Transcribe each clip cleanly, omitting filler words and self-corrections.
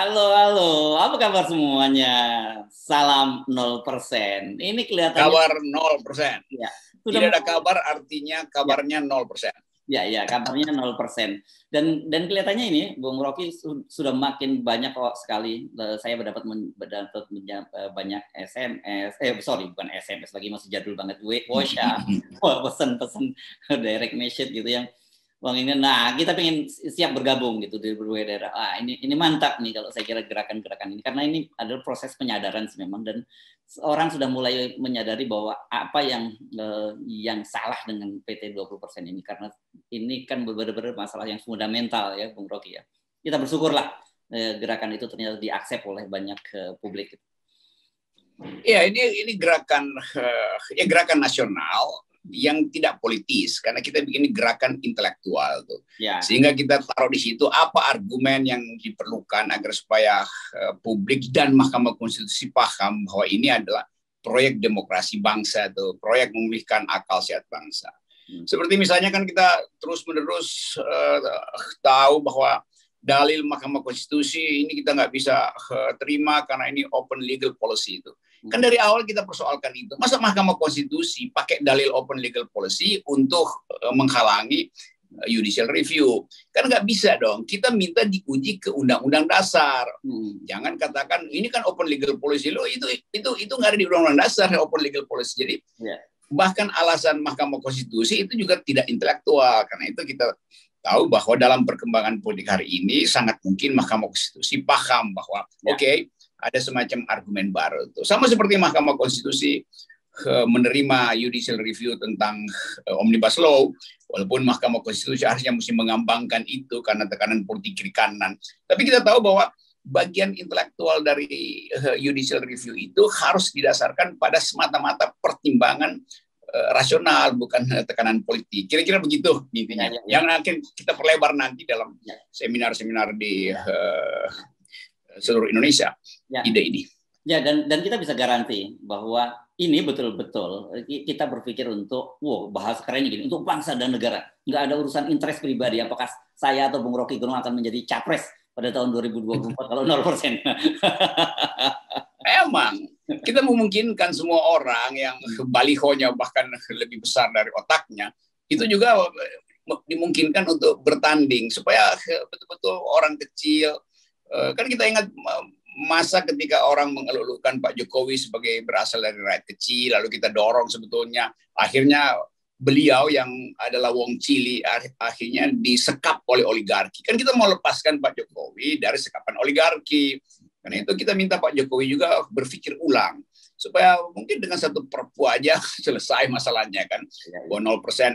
Halo, halo. Apa kabar semuanya? Salam 0%. Ini kelihatannya Kabar 0%. ya, sudah Tidak ada mulai kabar artinya ya, kabarnya 0%. ya, kabarnya 0%. Dan kelihatannya ini Bung Rocky sudah makin banyak kok sekali. Saya mendapat banyak SMS, sorry bukan SMS lagi, masih jadul banget, WhatsApp, pesan-pesan direct message gitu yang Bang ini, nah kita pengen siap bergabung gitu di berbagai daerah. Ini mantap nih kalau saya kira gerakan-gerakan ini, karena ini adalah proses penyadaran sih memang, dan orang sudah mulai menyadari bahwa apa yang salah dengan PT 20% ini, karena ini kan benar-benar masalah yang fundamental ya, Bung Rocky ya. Kita bersyukurlah gerakan itu ternyata diaksep oleh banyak publik. Ya, ini gerakan nasional yang tidak politis, karena kita bikin gerakan intelektual tuh. Ya. Sehingga kita taruh di situ apa argumen yang diperlukan agar supaya publik dan Mahkamah Konstitusi paham bahwa ini adalah proyek demokrasi bangsa tuh, proyek memulihkan akal sehat bangsa. Seperti misalnya kan kita terus-menerus tahu bahwa dalil Mahkamah Konstitusi ini kita nggak bisa terima karena ini open legal policy itu. Kan dari awal kita persoalkan itu. Masa Mahkamah Konstitusi pakai dalil open legal policy untuk menghalangi judicial review? Kan nggak bisa dong. Kita minta diuji ke Undang-Undang Dasar. Jangan katakan ini kan open legal policy. Loh, itu nggak ada di Undang-Undang Dasar open legal policy. Jadi bahkan alasan Mahkamah Konstitusi itu juga tidak intelektual. Karena itu kita tahu bahwa dalam perkembangan politik hari ini sangat mungkin Mahkamah Konstitusi paham bahwa ada semacam argumen baru. Sama seperti Mahkamah Konstitusi menerima judicial review tentang Omnibus Law, walaupun Mahkamah Konstitusi harusnya mesti mengambangkan itu karena tekanan politik kiri kanan. Tapi kita tahu bahwa bagian intelektual dari judicial review itu harus didasarkan pada semata-mata pertimbangan rasional, bukan tekanan politik. Kira-kira begitu intinya. Yang akan kita perlebar nanti dalam seminar-seminar di seluruh Indonesia, ide ini. Ya, dan kita bisa garansi bahwa ini betul-betul kita berpikir untuk, bahasa kerennya gini, untuk bangsa dan negara. Nggak ada urusan interest pribadi, apakah saya atau Bung Rocky Gerung akan menjadi capres pada tahun 2024 kalau 0%. Emang, kita memungkinkan semua orang yang balihonya bahkan lebih besar dari otaknya, itu juga dimungkinkan untuk bertanding, supaya betul-betul orang kecil. Kan kita ingat masa ketika orang mengeluhkan Pak Jokowi sebagai berasal dari rakyat kecil, lalu kita dorong sebetulnya, akhirnya beliau yang adalah wong cili akhirnya disekap oleh oligarki. Kan kita mau lepaskan Pak Jokowi dari sekapan oligarki. Karena itu kita minta Pak Jokowi juga berpikir ulang, supaya mungkin dengan satu perpu aja selesai masalahnya kan. 0%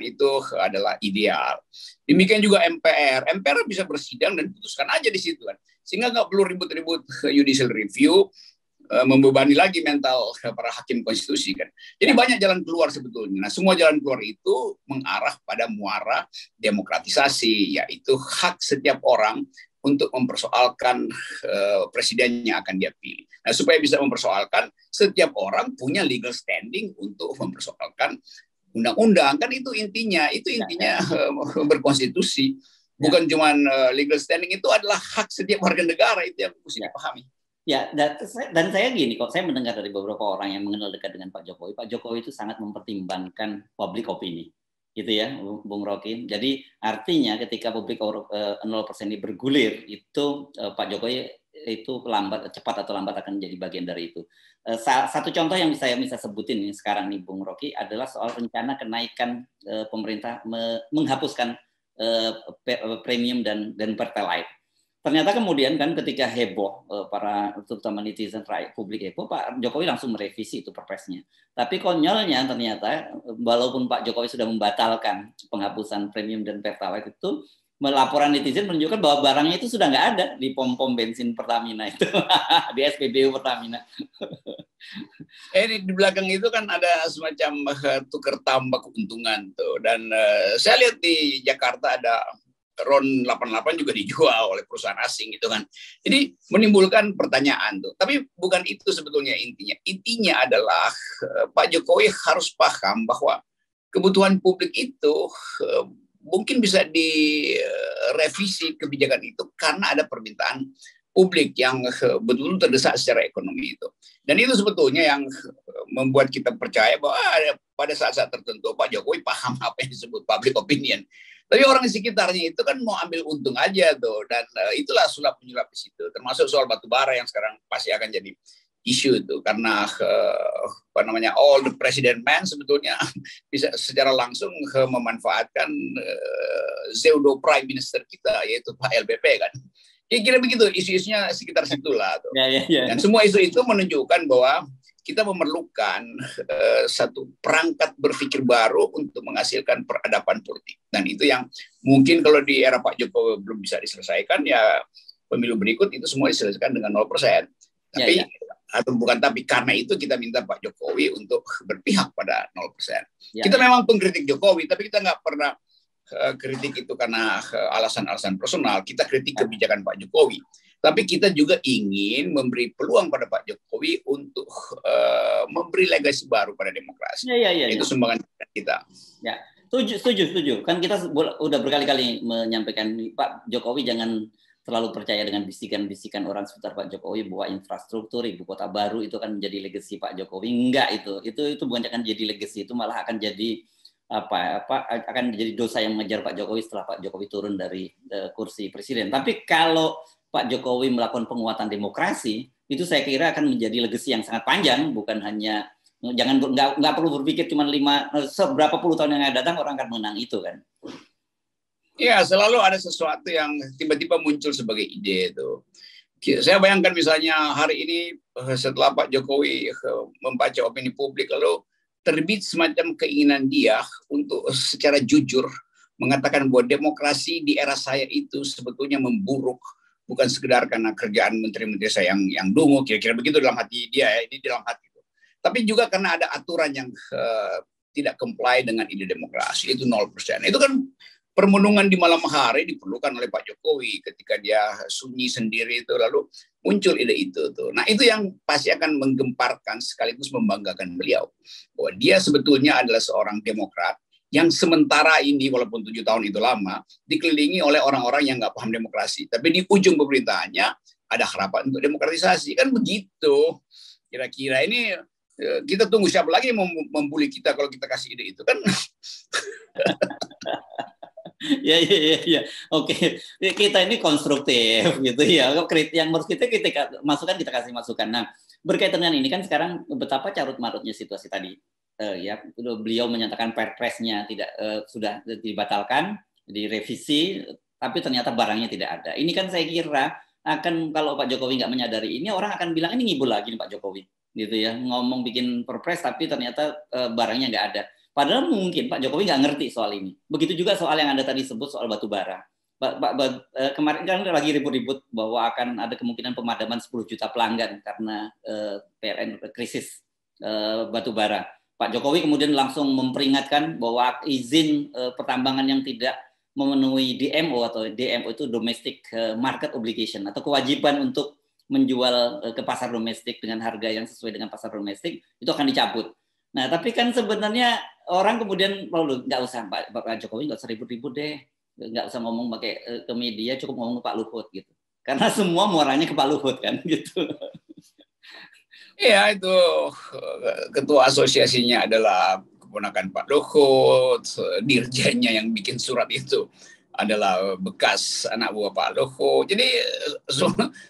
itu adalah ideal. Demikian juga MPR bisa bersidang dan putuskan aja di situ kan. Sehingga nggak perlu ribut-ribut judicial review, membebani lagi mental para hakim konstitusi kan. Jadi banyak jalan keluar sebetulnya. Nah, semua jalan keluar itu mengarah pada muara demokratisasi, yaitu hak setiap orang untuk mempersoalkan presiden yang akan dia pilih. Nah, supaya bisa mempersoalkan, setiap orang punya legal standing untuk mempersoalkan undang-undang, kan itu intinya berkonstitusi. Bukan cuma legal standing, itu adalah hak setiap warga negara, itu yang mesti dipahami. Ya, dan saya gini, kok saya mendengar dari beberapa orang yang mengenal dekat dengan Pak Jokowi itu sangat mempertimbangkan public opinion, gitu ya, Bung Rocky. Jadi artinya ketika publik 0% ini bergulir, itu Pak Jokowi itu cepat atau lambat akan menjadi bagian dari itu. Satu contoh yang saya bisa sebutin nih sekarang nih, Bung Rocky, adalah soal rencana kenaikan pemerintah menghapuskan premium dan pertalite. Ternyata kemudian kan ketika heboh, para terutama netizen rakyat publik heboh, Pak Jokowi langsung merevisi itu perpresnya. Tapi konyolnya ternyata walaupun Pak Jokowi sudah membatalkan penghapusan premium dan pertalite itu, laporan netizen menunjukkan bahwa barangnya itu sudah nggak ada di pom-pom bensin Pertamina itu, di SPBU Pertamina. Di belakang itu kan ada semacam tukar tambah keuntungan tuh, dan saya lihat di Jakarta ada RON 88 juga dijual oleh perusahaan asing gitu kan. Jadi menimbulkan pertanyaan tuh. Tapi bukan itu sebetulnya intinya. Intinya adalah Pak Jokowi harus paham bahwa kebutuhan publik itu mungkin bisa direvisi kebijakan itu karena ada permintaan publik yang betul-betul terdesak secara ekonomi itu. Dan itu sebetulnya yang membuat kita percaya bahwa pada saat-saat tertentu Pak Jokowi paham apa yang disebut public opinion. Tapi orang di sekitarnya itu kan mau ambil untung aja tuh, dan itulah sulap-menyulap di situ. Termasuk soal batubara yang sekarang pasti akan jadi isu itu, karena all the president man sebetulnya bisa secara langsung memanfaatkan pseudo prime minister kita, yaitu Pak LBP kan. Kira-kira begitu, isu-isunya sekitar situlah tuh. Dan semua isu itu menunjukkan bahwa kita memerlukan satu perangkat berpikir baru untuk menghasilkan peradaban politik. Dan itu yang mungkin kalau di era Pak Jokowi belum bisa diselesaikan, ya pemilu berikut itu semua diselesaikan dengan 0%. Tapi atau bukan tapi, karena itu kita minta Pak Jokowi untuk berpihak pada 0%. Kita memang pengkritik Jokowi, tapi kita nggak pernah kritik itu karena alasan-alasan personal. Kita kritik kebijakan Pak Jokowi. Tapi kita juga ingin memberi peluang pada Pak Jokowi untuk memberi legasi baru pada demokrasi. Itu sumbangan kita. Ya, setuju. Kan kita udah berkali-kali menyampaikan Pak Jokowi jangan terlalu percaya dengan bisikan-bisikan orang sekitar Pak Jokowi bahwa infrastruktur ibu kota baru itu akan menjadi legasi Pak Jokowi. Enggak, itu bukan akan jadi legasi, itu malah akan jadi akan jadi dosa yang mengejar Pak Jokowi setelah Pak Jokowi turun dari kursi presiden. Tapi kalau Pak Jokowi melakukan penguatan demokrasi, itu saya kira akan menjadi legasi yang sangat panjang, bukan hanya nggak perlu berpikir cuma seberapa puluh tahun yang akan datang orang akan menang itu kan. Ya, selalu ada sesuatu yang tiba-tiba muncul sebagai ide itu. Saya bayangkan misalnya hari ini setelah Pak Jokowi membaca opini publik, lalu terbit semacam keinginan dia untuk secara jujur mengatakan bahwa demokrasi di era saya itu sebetulnya memburuk, bukan sekedar karena kerjaan menteri-menteri saya yang dungu, kira-kira begitu dalam hati dia ya, ini dalam hati itu. Tapi juga karena ada aturan yang tidak comply dengan ide demokrasi, itu 0%. Itu kan permenungan di malam hari diperlukan oleh Pak Jokowi ketika dia sunyi sendiri itu, lalu muncul ide itu tuh. Nah, itu yang pasti akan menggemparkan sekaligus membanggakan beliau bahwa dia sebetulnya adalah seorang demokrat yang sementara ini walaupun 7 tahun itu lama dikelilingi oleh orang-orang yang nggak paham demokrasi, tapi di ujung pemerintahannya ada harapan untuk demokratisasi, kan begitu. Kira-kira ini kita tunggu siapa lagi yang membuli kita kalau kita kasih ide itu kan. Ya. Oke. Kita ini konstruktif gitu ya. Yang harus kita masukan, kita kasih masukan. Nah, berkaitan dengan ini kan sekarang betapa carut marutnya situasi tadi. Beliau menyatakan perpresnya sudah dibatalkan, direvisi, tapi ternyata barangnya tidak ada. Ini kan saya kira akan, kalau Pak Jokowi nggak menyadari ini, orang akan bilang ini ngibul lagi nih Pak Jokowi, gitu ya, ngomong bikin perpres tapi ternyata barangnya nggak ada. Padahal mungkin Pak Jokowi nggak ngerti soal ini. Begitu juga soal yang Anda tadi sebut soal batubara. Kemarin kan lagi ribut-ribut bahwa akan ada kemungkinan pemadaman 10 juta pelanggan karena PLN krisis batubara. Pak Jokowi kemudian langsung memperingatkan bahwa izin pertambangan yang tidak memenuhi DMO, atau DMO itu domestic market obligation, atau kewajiban untuk menjual ke pasar domestik dengan harga yang sesuai dengan pasar domestik, itu akan dicabut. Nah, tapi kan sebenarnya orang kemudian nggak usah Pak Jokowi nggak usah ribut-ribut deh, nggak usah ngomong pakai ke media, cukup ngomong ke Pak Luhut gitu, karena semua muaranya ke Pak Luhut kan gitu. Iya, itu ketua asosiasinya adalah keponakan Pak Luhut, dirjennya yang bikin surat itu adalah bekas anak buah Pak Luhut. Jadi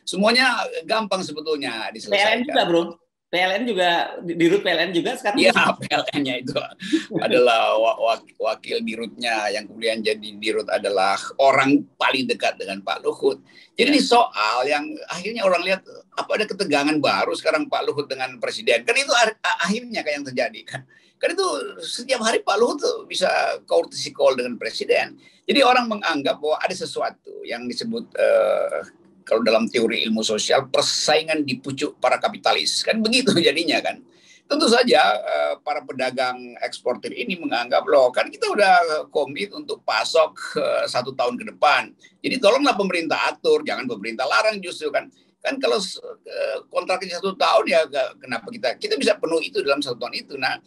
semuanya gampang sebetulnya diselesaikan. PLN juga, Bro. PLN juga, dirut PLN juga sekarang. Iya, PLN-nya itu adalah wakil dirutnya, yang kemudian jadi dirut adalah orang paling dekat dengan Pak Luhut. Jadi ini soal yang akhirnya orang lihat apa ada ketegangan baru sekarang Pak Luhut dengan Presiden. Kan itu akhirnya kayak yang terjadi kan. Kan itu setiap hari Pak Luhut tuh bisa courtesy call dengan Presiden. Jadi orang menganggap bahwa ada sesuatu yang disebut kalau dalam teori ilmu sosial, persaingan di pucuk para kapitalis. Kan begitu jadinya kan. Tentu saja para pedagang eksportir ini menganggap, loh kan kita udah komit untuk pasok 1 tahun ke depan. Jadi tolonglah pemerintah atur, jangan pemerintah larang justru kan. Kan kalau kontraknya 1 tahun ya kenapa kita bisa penuh itu dalam 1 tahun itu. Nah,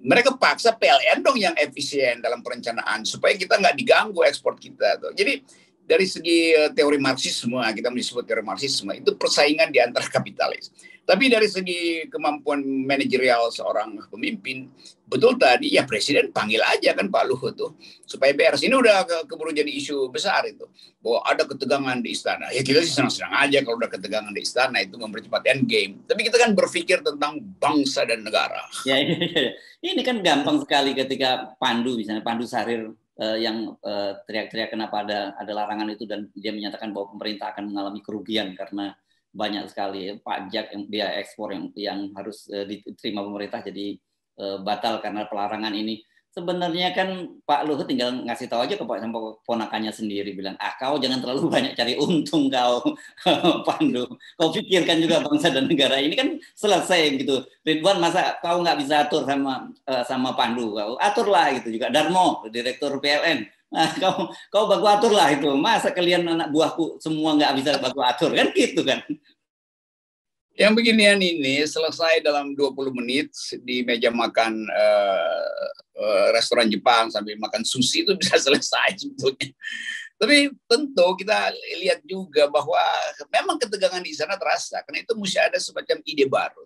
mereka paksa PLN dong yang efisien dalam perencanaan supaya kita nggak diganggu ekspor kita. Jadi dari segi teori Marxisme, kita menyebut teori Marxisme, itu persaingan di antara kapitalis. Tapi dari segi kemampuan manajerial seorang pemimpin, betul tadi ya presiden panggil aja kan Pak Luhut tuh supaya beres. Ini udah keburu jadi isu besar itu bahwa ada ketegangan di istana. Ya kita sih senang-senang aja kalau udah ketegangan di istana, itu mempercepat end game. Tapi kita kan berpikir tentang bangsa dan negara. Ya, ini kan gampang sekali ketika Pandu, misalnya Pandu Sarir yang teriak-teriak kenapa ada larangan itu, dan dia menyatakan bahwa pemerintah akan mengalami kerugian karena banyak sekali pajak yang biaya ekspor yang harus diterima pemerintah jadi batal karena pelarangan ini. Sebenarnya kan Pak Luhut tinggal ngasih tahu aja ke ponakannya sendiri, bilang, kau jangan terlalu banyak cari untung kau, Pandu. Kau pikirkan juga bangsa dan negara. Ini kan selesai gitu. Ridwan, masa kau nggak bisa atur sama Pandu? Kau aturlah gitu juga. Darmo, Direktur PLN. Nah, kau baku atur lah itu. Masa kalian anak buahku semua nggak bisa baku atur, kan gitu kan? Yang beginian ini selesai dalam 20 menit di meja makan restoran Jepang sambil makan sushi, itu bisa selesai sebetulnya. Tapi tentu kita lihat juga bahwa memang ketegangan di sana terasa, karena itu mesti ada semacam ide baru.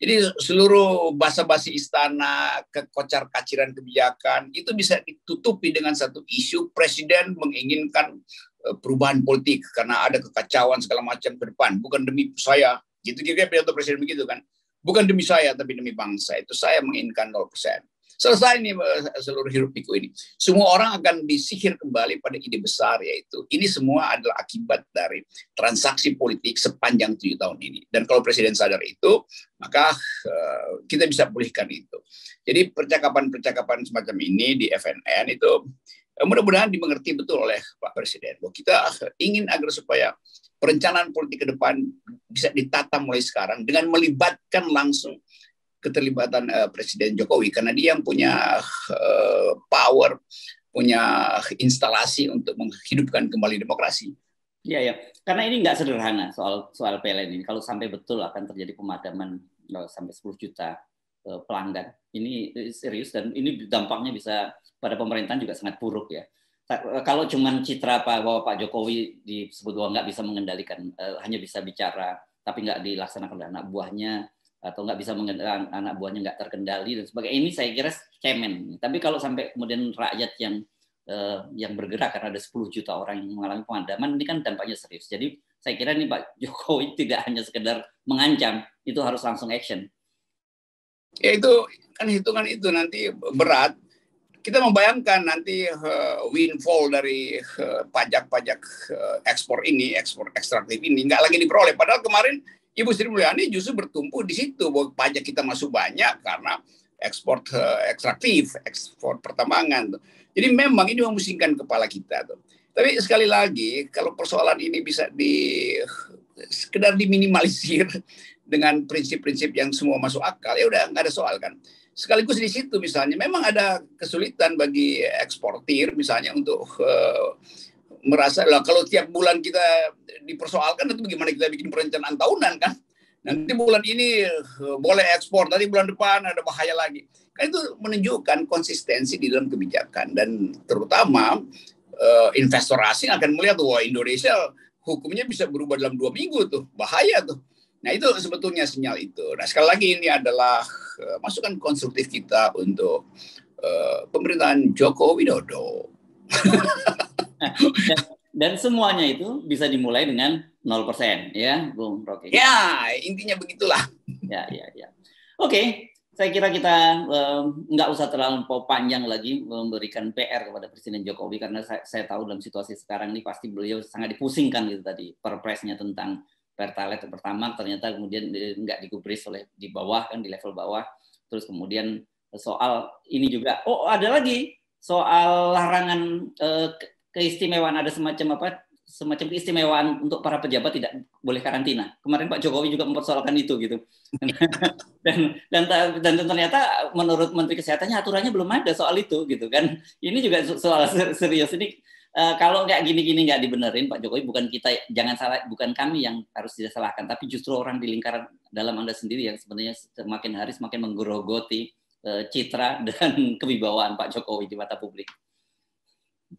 Jadi seluruh basa-basi istana, kekocar-kaciran kebijakan, itu bisa ditutupi dengan satu isu presiden menginginkan perubahan politik karena ada kekacauan segala macam ke depan. Bukan demi saya, gitu kira-kira pidato presiden begitu kan. Bukan demi saya, tapi demi bangsa. Itu saya menginginkan 0%. Selesai nih seluruh hiruk pikuk ini. Semua orang akan disihir kembali pada ide besar, yaitu ini semua adalah akibat dari transaksi politik sepanjang 7 tahun ini. Dan kalau presiden sadar itu, maka kita bisa pulihkan itu. Jadi percakapan-percakapan semacam ini di FNN itu mudah-mudahan dimengerti betul oleh Pak Presiden. Bahwa kita ingin agar supaya perencanaan politik ke depan bisa ditata mulai sekarang dengan melibatkan langsung keterlibatan Presiden Jokowi, karena dia yang punya power, punya instalasi untuk menghidupkan kembali demokrasi. Iya ya, karena ini nggak sederhana soal PLN ini. Kalau sampai betul akan terjadi pemadaman sampai 10 juta pelanggan, ini serius, dan ini dampaknya bisa pada pemerintahan juga sangat buruk ya. Kalau cuman citra bahwa Pak Jokowi disebut bahwa nggak bisa mengendalikan, hanya bisa bicara tapi nggak dilaksanakan oleh anak buahnya, atau nggak bisa mengendalikan anak buahnya, nggak terkendali dan sebagainya, ini saya kira cemen. Tapi kalau sampai kemudian rakyat yang bergerak karena ada 10 juta orang yang mengalami pemadaman, ini kan dampaknya serius. Jadi saya kira ini Pak Jokowi tidak hanya sekedar mengancam, itu harus langsung action. Ya itu kan hitungan itu nanti berat. Kita membayangkan nanti windfall dari pajak-pajak ekspor ini, ekspor ekstraktif ini nggak lagi diperoleh. Padahal kemarin Ibu Sri Mulyani justru bertumpu di situ bahwa pajak kita masuk banyak karena ekspor ekstraktif, ekspor pertambangan. Jadi memang ini memusingkan kepala kita. Tapi sekali lagi, kalau persoalan ini bisa sekedar diminimalisir dengan prinsip-prinsip yang semua masuk akal, ya udah nggak ada soal kan. Sekaligus di situ misalnya memang ada kesulitan bagi eksportir misalnya untuk merasa lah kalau tiap bulan kita dipersoalkan, itu bagaimana kita bikin perencanaan tahunan kan. Nanti bulan ini boleh ekspor, nanti bulan depan ada bahaya lagi. Kan itu menunjukkan konsistensi di dalam kebijakan, dan terutama investor asing akan melihat bahwa Indonesia hukumnya bisa berubah dalam 2 minggu tuh, bahaya tuh. Nah itu sebetulnya sinyal itu. Nah sekali lagi ini adalah masukan konstruktif kita untuk pemerintahan Joko Widodo. Dan semuanya itu bisa dimulai dengan 0%, ya, Bung Rocky. Ya, intinya begitulah. Ya. Oke, saya kira kita nggak usah terlalu panjang lagi memberikan PR kepada Presiden Jokowi, karena saya tahu dalam situasi sekarang ini pasti beliau sangat dipusingkan gitu tadi. Perpresnya tentang Pertalite pertama ternyata kemudian nggak digubris oleh di bawah kan, di level bawah. Terus kemudian soal ini juga, ada lagi soal larangan keistimewaan, ada semacam keistimewaan untuk para pejabat tidak boleh karantina. Kemarin Pak Jokowi juga mempersoalkan itu gitu. dan ternyata menurut Menteri Kesehatannya aturannya belum ada soal itu gitu kan. Ini juga soal serius ini. Kalau nggak gini-gini nggak dibenerin, Pak Jokowi, bukan kita, jangan salah, bukan kami yang harus disalahkan, tapi justru orang di lingkaran dalam Anda sendiri yang sebenarnya semakin hari semakin menggerogoti citra dan kewibawaan Pak Jokowi di mata publik.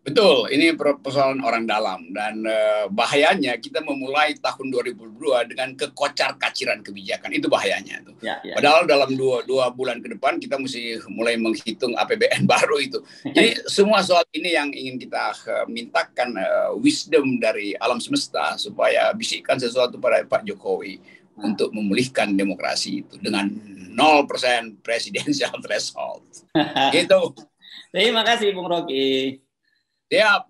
Betul, ini persoalan orang dalam dan bahayanya kita memulai tahun 2002 dengan kekocar-kaciran kebijakan, itu bahayanya tuh. Padahal dalam dua bulan ke depan kita mesti mulai menghitung APBN baru itu. Jadi semua soal ini yang ingin kita mintakan wisdom dari alam semesta supaya bisikkan sesuatu pada Pak Jokowi untuk memulihkan demokrasi itu dengan 0% presidential threshold. Gitu. Terima kasih Bung Rocky. Siap.